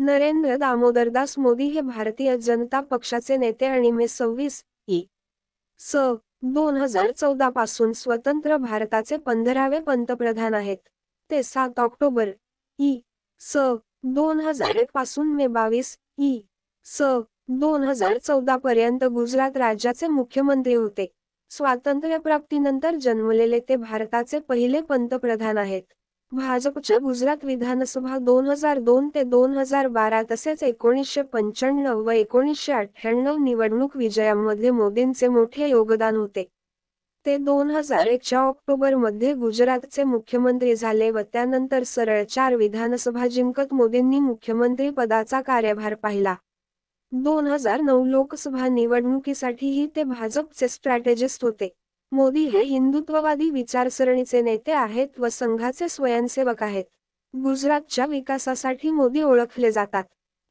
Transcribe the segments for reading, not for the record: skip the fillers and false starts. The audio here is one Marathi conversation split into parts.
नरेंद्र दामोदरदास मोदी हे भारतीय जनता पक्षाचे नेते आणि मे 26 इ.स. 2014 पासून स्वतंत्र भारताचे 15वे पंतप्रधान आहेत. ते 7 ऑक्टोबर इ.स. 2001 पासून मे 22 इ.स. 2014 पर्यंत गुजरात राज्याचे मुख्यमंत्री होते. स्वातंत्र्यप्राप्तीनंतर जन्मलेले ते भारताचे पहिले पंतप्रधान आहेत. भाजपच्या गुजरात विधानसभा 2002 ते 2012 तसेच 1995 व 1998 निवडणूक विजयांमध्ये मोदींचे मोठे योगदान होते. ते 2001 च्या ऑक्टोबर मध्ये गुजरातचे मुख्यमंत्री झाले व त्यानंतर सरळ 4 विधानसभा जिंकत मोदींनी मुख्यमंत्री पदाचा कार्यभार पाहिला. 2009 लोकसभा निवडणुकीसाठीही ते भाजपचे स्ट्रॅटेजिस्ट होते. मोदी हे हिंदुत्ववादी विचारसरणीचे नेते आहेत व संघाचे स्वयंसेवक आहेत. गुजरातच्या विकासासाठी मोदी ओळखले जातात.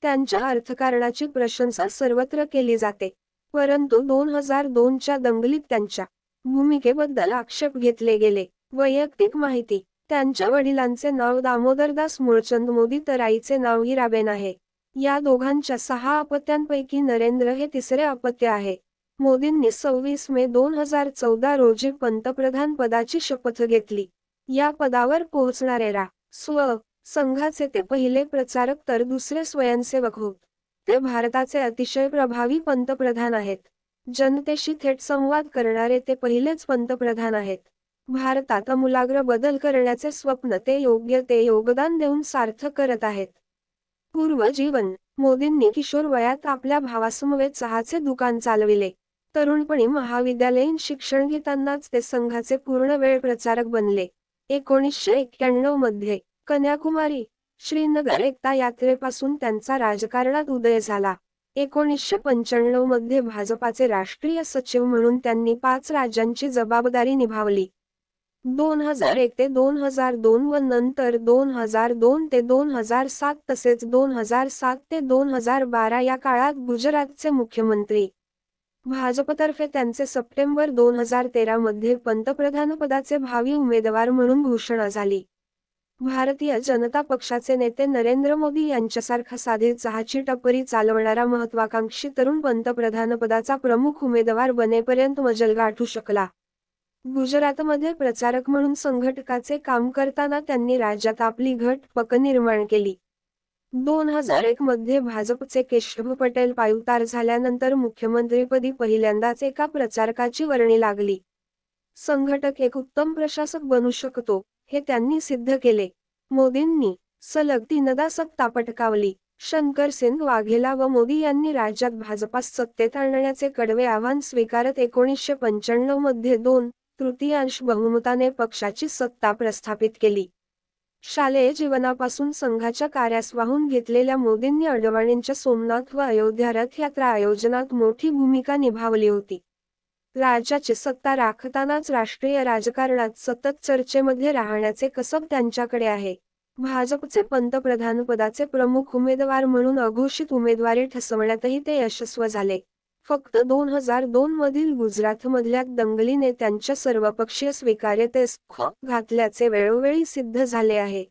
त्यांच्या अर्थकारणाची प्रशंसा सर्वत्र केली जाते. परंतु 2002 च्या दंगलीत त्यांच्या भूमिकेबद्दल आक्षेप घेतले गेले. वैयक्तिक माहिती: त्यांच्या वडिलांचे नाव दामोदरदास मूळचंद मोदी तर आईचे नाव हिराबेन आहे. या दोघांच्या 6 अपत्यांपैकी नरेंद्र हे तिसरे अपत्य आहे. मोदींनी 26 मे 2014 रोजी पंतप्रधान पदाची शपथ घेतली. या पदावर पोहोचणारे रा.स्व. संघाचे ते पहिले प्रचारक तर दुसरे स्वयंसेवक होत. ते भारताचे अतिशय प्रभावी पंतप्रधान आहेत. जनतेशी थेट संवाद करणारे ते पहिलेच पंतप्रधान आहेत. भारतात आमूलाग्र बदल करण्याचे स्वप्न ते योग्य ते योगदान देऊन सार्थ करत आहेत. पूर्व जीवन: मोदींनी किशोर वयात आपल्या भावासमवेत चहाचे दुकान चालविले. तरुणपणी महाविद्यालयीन शिक्षण घेतानाच ते संघाचे पूर्णवेळ प्रचारक बनले. 1991 मध्ये कन्याकुमारी श्रीनगर एकता यात्रेपासून त्यांचा राजकारणात उदय झाला. 1995 मध्ये भाजपाचे राष्ट्रीय सचिव म्हणून त्यांनी 5 राज्यांची जबाबदारी निभावली. 2001 ते 2002 व नंतर 2002 ते 2007 तसेच 2007 ते 2012 या काळात गुजरातचे मुख्यमंत्री. भाजपतर्फे त्यांचे सप्टेंबर 2013 मध्ये पंतप्रधानपदाचे भावी उमेदवार म्हणून घोषणा झाली. भारतीय जनता पक्षाचे नेते नरेंद्र मोदी यांच्यासारखा साधी चहाची टपरी चालवणारा महत्त्वाकांक्षी तरुण पंतप्रधानपदाचा प्रमुख उमेदवार बनेपर्यंत मजल गाठू शकला. गुजरातमध्ये प्रचारक म्हणून संघटकाचे काम करताना त्यांनी राज्यात आपली घट पकड निर्माण केली. 2001 मध्ये भाजपचे केशव पटेल पायउतार झाल्यानंतर मुख्यमंत्रीपदी पहिल्यांदाच एका प्रचारकाची वर्णी लागली. संघटक एक उत्तम प्रशासक बनू शकतो, हे त्यांनी सिद्ध केले. मोदींनी सलग 3दा सत्ता पटकावली. शंकरसिंग वाघेला व मोदी यांनी राज्यात भाजपास सत्तेत आणण्याचे कडवे आव्हान स्वीकारत 1995 मध्ये 2/3 बहुमताने पक्षाची सत्ता प्रस्थापित केली. शालेय जीवनापासून संघाच्या कार्यास वाहून घेतलेल्या मोदींनी अडवाणींच्या सोमनाथ व अयोध्या रथ यात्रा आयोजनात मोठी भूमिका निभावली होती. राज्याची सत्ता राखतानाच राष्ट्रीय राजकारणात सतत चर्चेमध्ये राहण्याचे कसब त्यांच्याकडे आहे. भाजपचे पंतप्रधानपदाचे प्रमुख उमेदवार म्हणून अघोषित उमेदवारी ठसवण्यातही ते यशस्वी झाले. फक्त 2002 मधील गुजरातमधल्या दंगलीने त्यांच्या सर्वपक्षीय स्वीकार्यतेस खो घातल्याचे वेळोवेळी सिद्ध झाले आहे.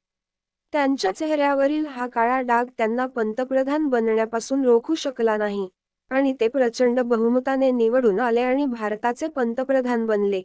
त्यांच्या चेहऱ्यावरील हा काळा डाग त्यांना पंतप्रधान बनण्यापासून रोखू शकला नाही आणि ते प्रचंड बहुमताने निवडून आले आणि भारताचे पंतप्रधान बनले.